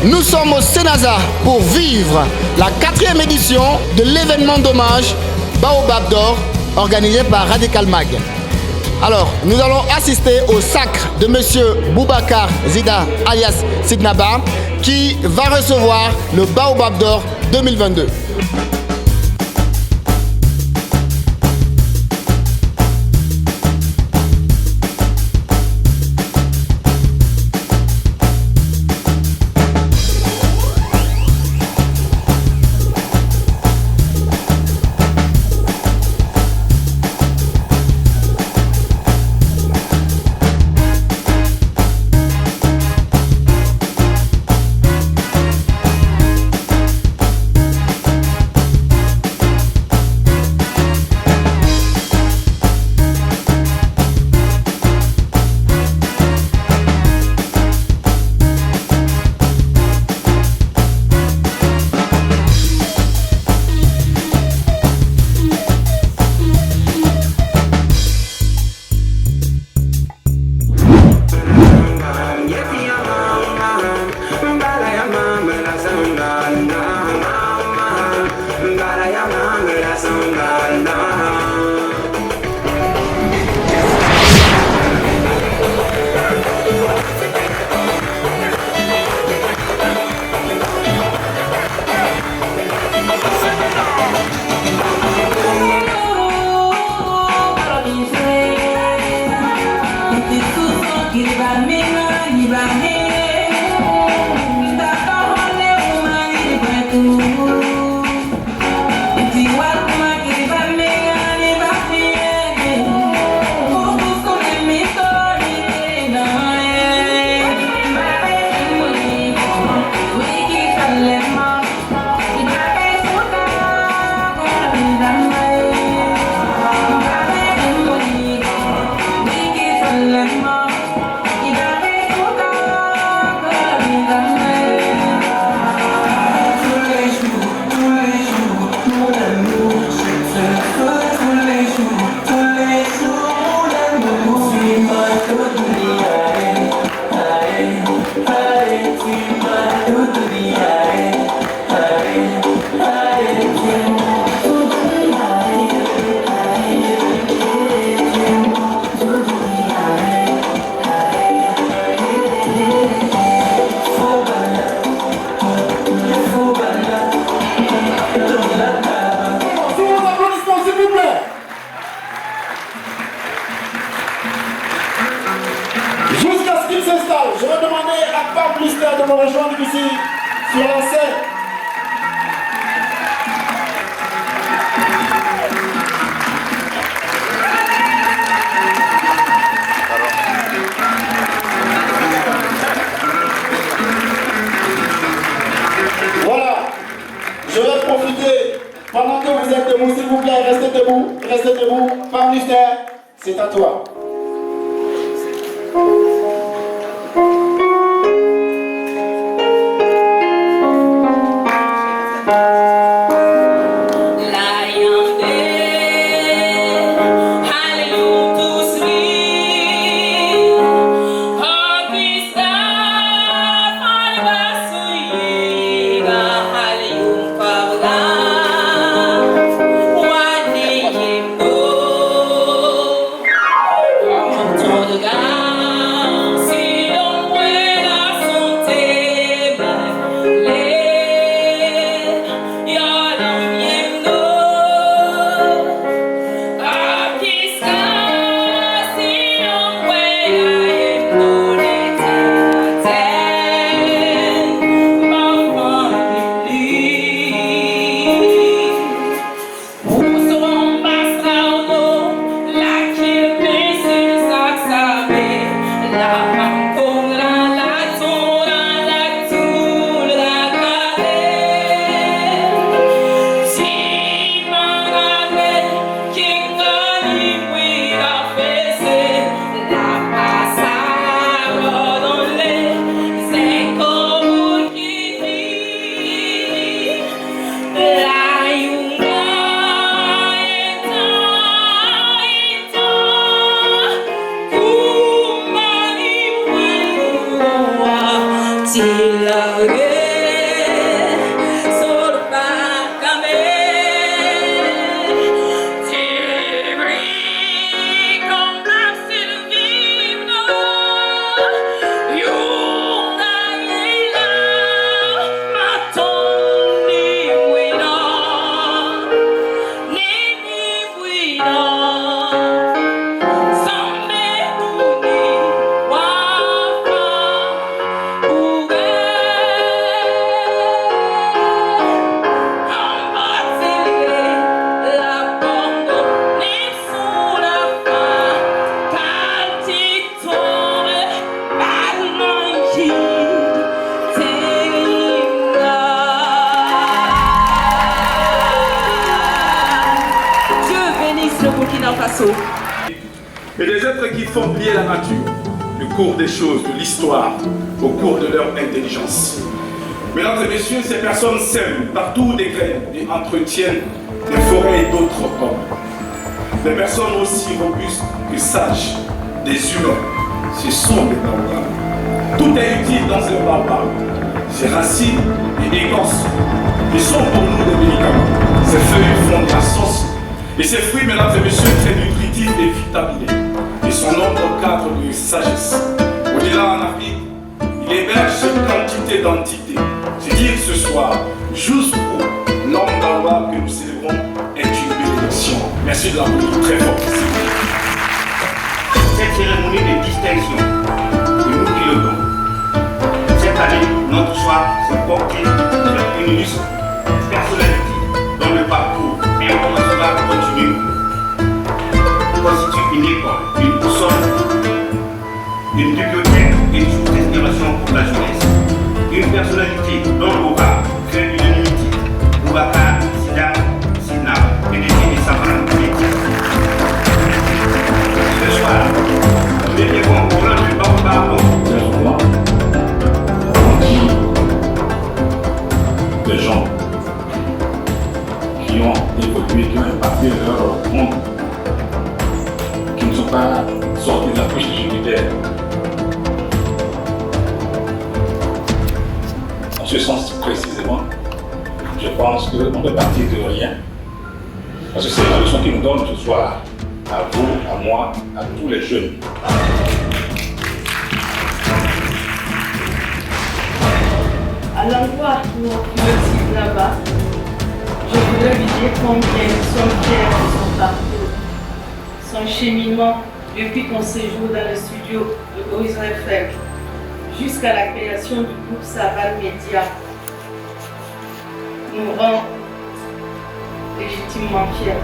Nous sommes au Sénasa pour vivre la 4e édition de l'événement d'hommage Baobab d'or organisé par Radical Mag. Alors, nous allons assister au sacre de Monsieur Boubacar Zida alias Sidnaba qui va recevoir le Baobab d'or 2022. Je vais demander à Pape Mystère de me rejoindre ici sur la scène. Voilà, je vais profiter pendant que vous êtes debout, s'il vous plaît, restez debout, restez debout. Pape Mystère, c'est à toi. Faso. Et des êtres qui font plier la nature, le cours des choses, de l'histoire, au cours de leur intelligence. Mesdames et messieurs, ces personnes sèment partout des graines et entretiennent des forêts et d'autres hommes. Des personnes aussi robustes que sages, des humains, ce sont des baobabs. Tout est utile dans un baobab. Ses racines et écorces, ils sont pour nous des médicaments. Ses feuilles font de la sauce. Et ces fruits, mesdames et messieurs, très nutritifs et vitaminés. Ils sont nombreux cadres de sagesse. Au-delà en Afrique, il héberge une quantité d'entités. C'est dire ce soir, jusqu'où l'homme baobab que nous célébrons est une bénédiction. Merci de l'applaudir très fort. Cette cérémonie de distinction, c'est nous qui le donnons. Cette année, notre choix s'est porté sur une illustre personnalité dont le parcours incommensable continue constitue une école, une boussole, une bibliothèque et une source d'inspiration pour la jeunesse. Une personnalité dont l'aura crée l'unanimité. Boubacar, Sida, Sina, PDG et Savane Métis. Ce soir, nous élevons au plan du baobab. Des gens qui ont évolué, qui ont impacté leur monde, qui ne sont pas sortis de la couche judiciaire. En ce sens précisément, je pense qu'on peut partir de rien. Parce que c'est la leçon qui nous donne ce soir, à vous, à moi, à tous les jeunes. À l'endroit où on cultive là-bas, je voudrais lui dire combien nous sommes fiers de son parcours, son cheminement depuis ton séjour dans le studio de Horizon FM jusqu'à la création du groupe Savane Média nous rend légitimement fiers.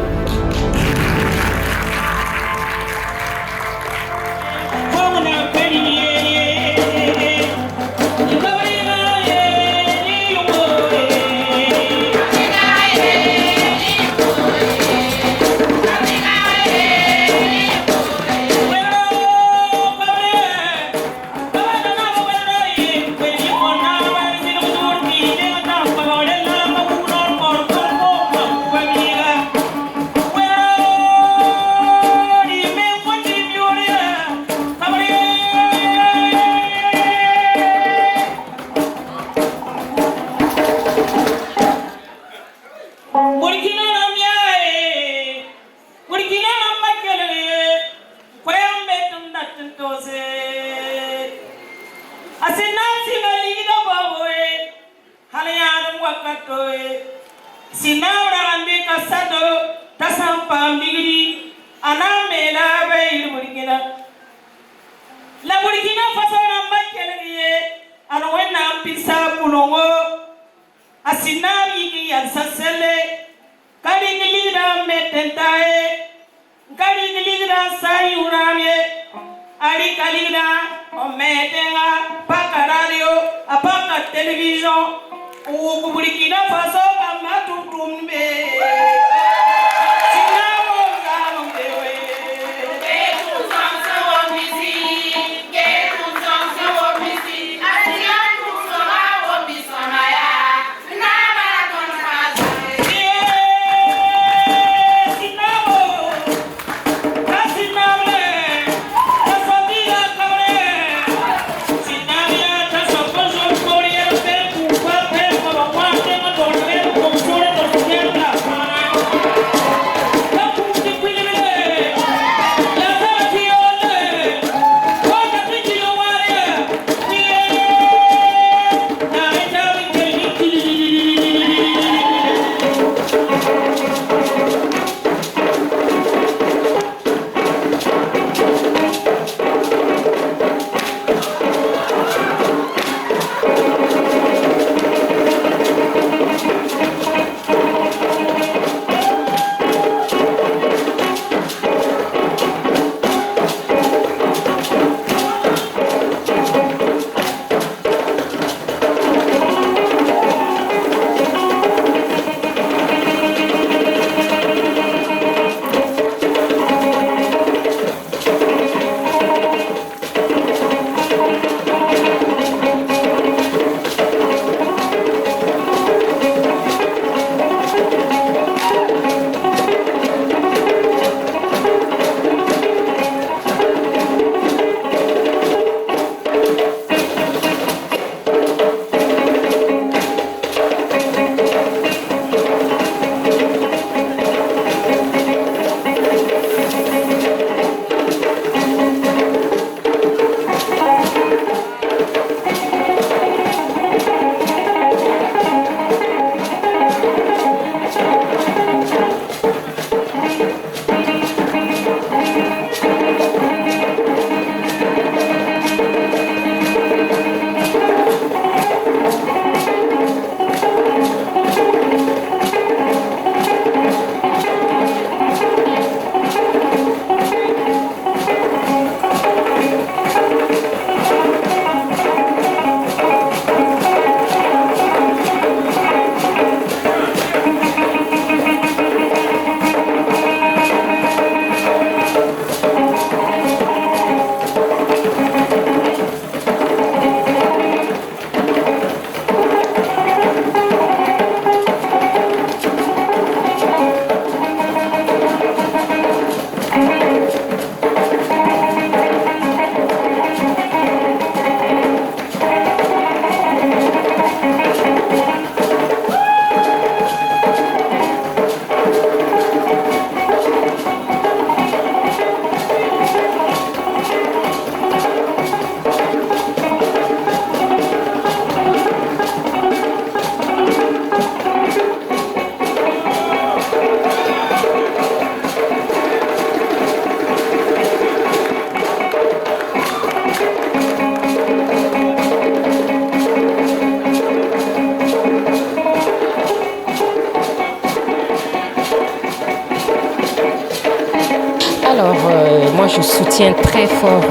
tiens très fort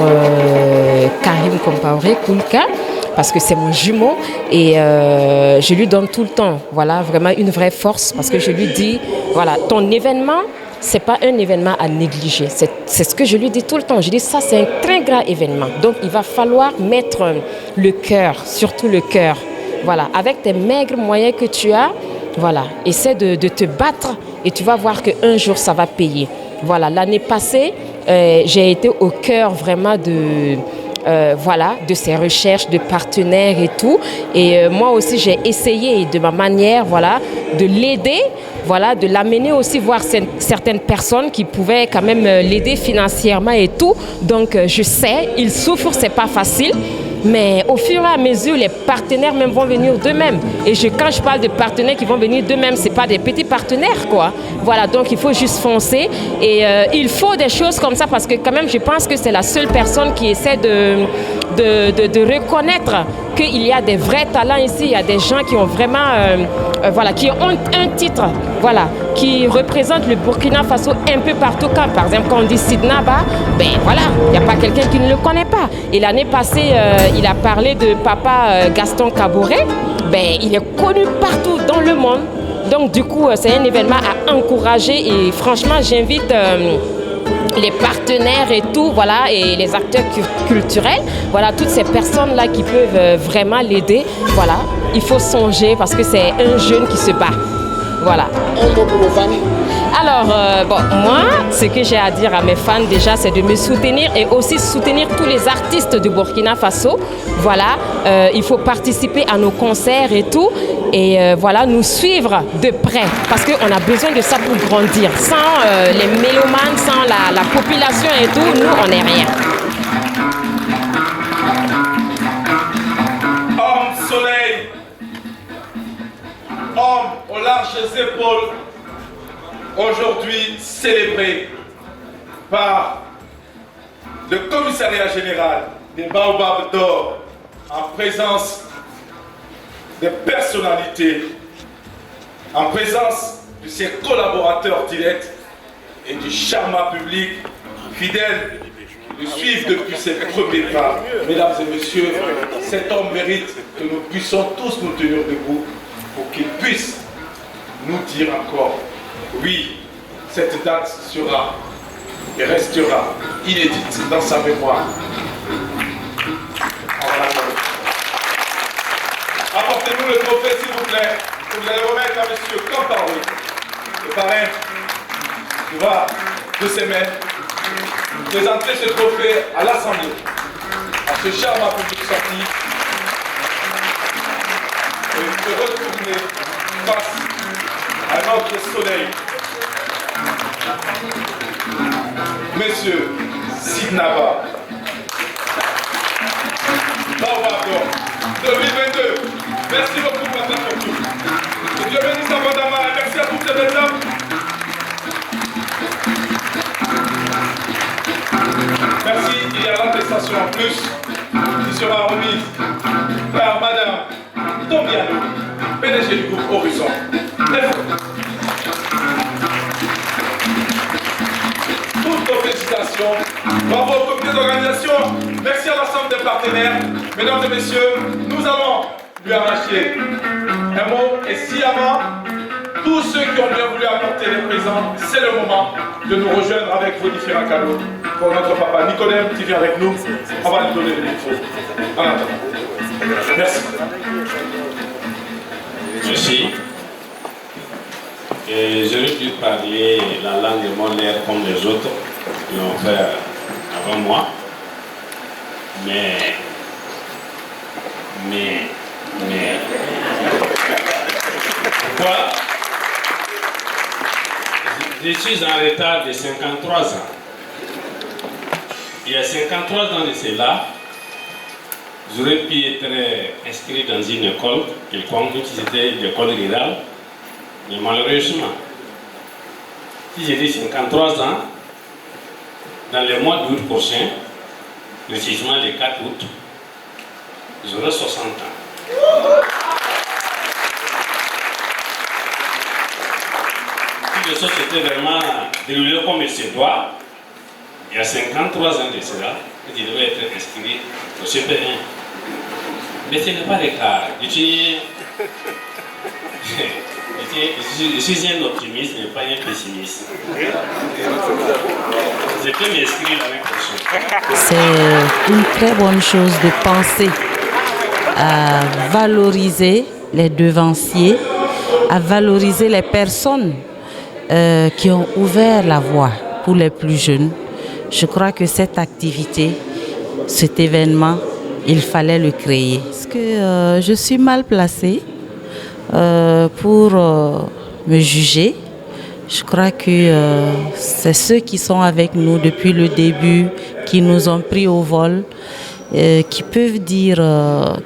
Karim Compaoré Koulka, parce que c'est mon jumeau et je lui donne tout le temps, voilà, vraiment une vraie force, parce que je lui dis, voilà, ton événement, c'est pas un événement à négliger. C'est ce que je lui dis tout le temps. Je dis, ça, c'est un très grand événement. Donc, il va falloir mettre le cœur, surtout le cœur. Voilà, avec tes maigres moyens que tu as, voilà, essaie de te battre et tu vas voir qu'un jour, ça va payer. Voilà, l'année passée, j'ai été au cœur vraiment de ces recherches de partenaires et tout. Et moi aussi, j'ai essayé de ma manière, voilà, de l'aider, voilà, de l'amener aussi voir certaines personnes qui pouvaient quand même l'aider financièrement et tout. Donc, je sais, il souffre, c'est pas facile. Mais au fur et à mesure, les partenaires même vont venir d'eux-mêmes. Et quand je parle de partenaires qui vont venir d'eux-mêmes, ce n'est pas des petits partenaires, quoi. Voilà, donc il faut juste foncer. Et il faut des choses comme ça parce que quand même, je pense que c'est la seule personne qui essaie de reconnaître qu'il y a des vrais talents ici. Il y a des gens qui ont vraiment, voilà, qui ont un titre, voilà, qui représente le Burkina Faso un peu partout. Quand, par exemple, quand on dit Sidnaba, ben voilà, il n'y a pas quelqu'un qui ne le connaît pas. Et l'année passée, il a parlé de papa Gaston Kaboré. Ben, il est connu partout dans le monde. Donc, du coup, c'est un événement à encourager. Et franchement, j'invite les partenaires et tout, voilà, et les acteurs culturels, voilà, toutes ces personnes-là qui peuvent vraiment l'aider. Voilà, il faut songer parce que c'est un jeune qui se bat. Voilà. Un mot pour vos fans. Alors, moi, ce que j'ai à dire à mes fans déjà, c'est de me soutenir et aussi soutenir tous les artistes du Burkina Faso. Voilà, il faut participer à nos concerts et tout. Et voilà, nous suivre de près parce qu'on a besoin de ça pour grandir. Sans les mélomanes, sans la population et tout, nous, on n'est rien. Homme soleil, homme aux larges épaules, aujourd'hui célébré par le commissariat général des Baobabs d'Or en présence des personnalités, en présence de ses collaborateurs directs et du charmant public fidèle qui le suivent depuis ses premiers pas. Mesdames et messieurs, cet homme mérite que nous puissions tous nous tenir debout pour qu'il puisse nous dire encore, oui, cette date sera et restera inédite dans sa mémoire. Apportez-nous le trophée, s'il vous plaît, que vous allez remettre à M. Compaoré, le parrain qui va de ses mains présenter ce trophée à l'Assemblée, à ce charmant public sorti, et se retourner face à notre soleil. Monsieur Sidnaba, Baobab d'Or 2022. Merci beaucoup, madame. Que Dieu bénisse abondamment et merci à toutes ces belles dames. Merci, il y a l'attestation en plus qui sera remise par madame Tombiano, PDG du groupe Horizon. Toutes nos félicitations. Bravo au comité d'organisation. Merci à l'ensemble des partenaires. Mesdames et messieurs, nous allons lui arracher un mot et sciemment, tous ceux qui ont bien voulu apporter les présents, c'est le moment de nous rejoindre avec vos différents cadeaux pour notre papa Nicodème qui vient avec nous. On va lui donner le micro. En attendant. Merci. Merci. Et je vais plus parler la langue de mon air comme les autres qui l'ont fait avant moi. Mais pourquoi? Je suis en retard de 53 ans. Il y a 53 ans de cela, j'aurais pu être inscrit dans une école quelconque, si c'était l'école rurale. Mais malheureusement, si j'ai dit 53 ans, dans le mois d'août prochain, précisément le 4 août, j'aurai 60 ans. Si les choses étaient vraiment déroulées comme il se doit, il il y a 53 ans de cela, il devait être inscrit au CP1. Mais ce n'est pas le cas. Je suis un optimiste, mais pas un pessimiste. Je peux m'inscrire l'année prochaine. C'est une très bonne chose de penser à valoriser les devanciers, à valoriser les personnes qui ont ouvert la voie pour les plus jeunes. Je crois que cette activité, cet événement, il fallait le créer. Parce que je suis mal placée pour me juger. Je crois que c'est ceux qui sont avec nous depuis le début, qui nous ont pris au vol, qui peuvent dire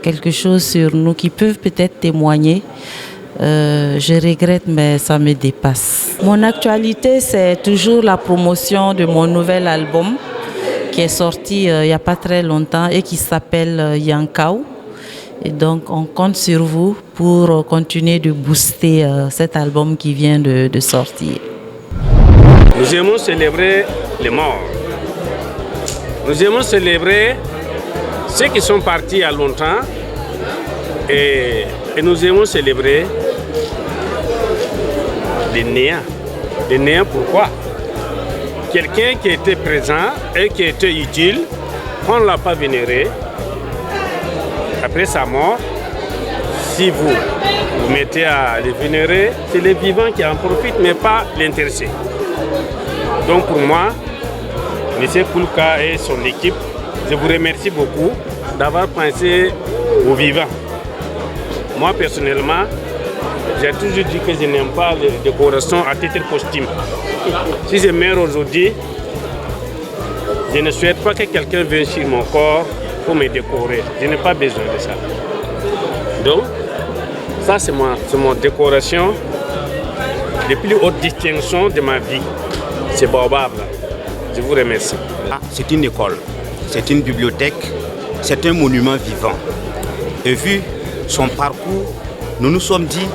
quelque chose sur nous, qui peuvent peut-être témoigner. Je regrette, mais ça me dépasse. Mon actualité, c'est toujours la promotion de mon nouvel album qui est sorti il n'y a pas très longtemps et qui s'appelle Yankao. Et donc, on compte sur vous pour continuer de booster cet album qui vient de sortir. Nous aimons célébrer les morts. Nous aimons célébrer ceux qui sont partis il y a longtemps. Et nous aimons célébrer les néants. Les néants, pourquoi? Quelqu'un qui était présent et qui était utile, on ne l'a pas vénéré. Après sa mort, si vous mettez à les vénérer, c'est les vivants qui en profitent, mais pas l'intéressé. Donc pour moi, M. Koulka et son équipe, je vous remercie beaucoup d'avoir pensé aux vivants. Moi personnellement, j'ai toujours dit que je n'aime pas les décorations à titre posthume. Si je meurs aujourd'hui, je ne souhaite pas que quelqu'un vienne sur mon corps pour me décorer. Je n'ai pas besoin de ça. Donc, ça c'est mon décoration. Les plus hautes distinctions de ma vie, c'est Baobab. Je vous remercie. C'est une école, c'est une bibliothèque, c'est un monument vivant. Et vu son parcours, nous nous sommes dit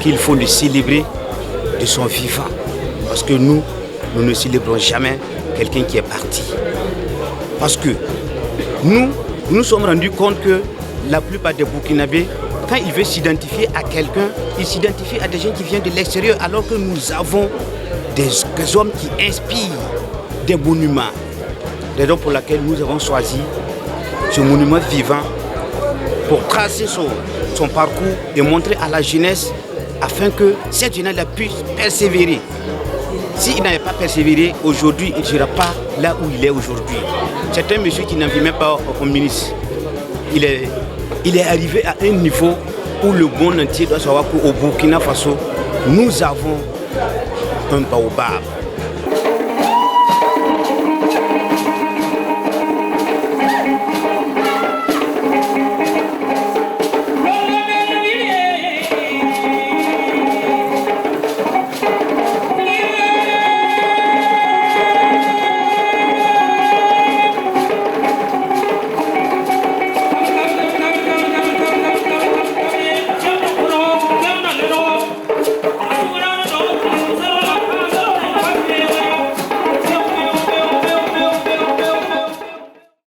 qu'il faut le célébrer de son vivant. Parce que nous ne célébrons jamais quelqu'un qui est parti. Parce que nous sommes rendus compte que la plupart des Burkinabés, quand ils veulent s'identifier à quelqu'un, ils s'identifient à des gens qui viennent de l'extérieur, alors que nous avons des hommes qui inspirent des monuments. Raison pour laquelle nous avons choisi ce monument vivant pour tracer son parcours et montrer à la jeunesse afin que cette jeunesse puisse persévérer. S'il n'avait pas persévéré, aujourd'hui, il ne sera pas là où il est aujourd'hui. C'est un monsieur qui n'en vit même pas au ministre. Il est arrivé à un niveau où le monde entier doit savoir qu'au Burkina Faso, nous avons un baobab.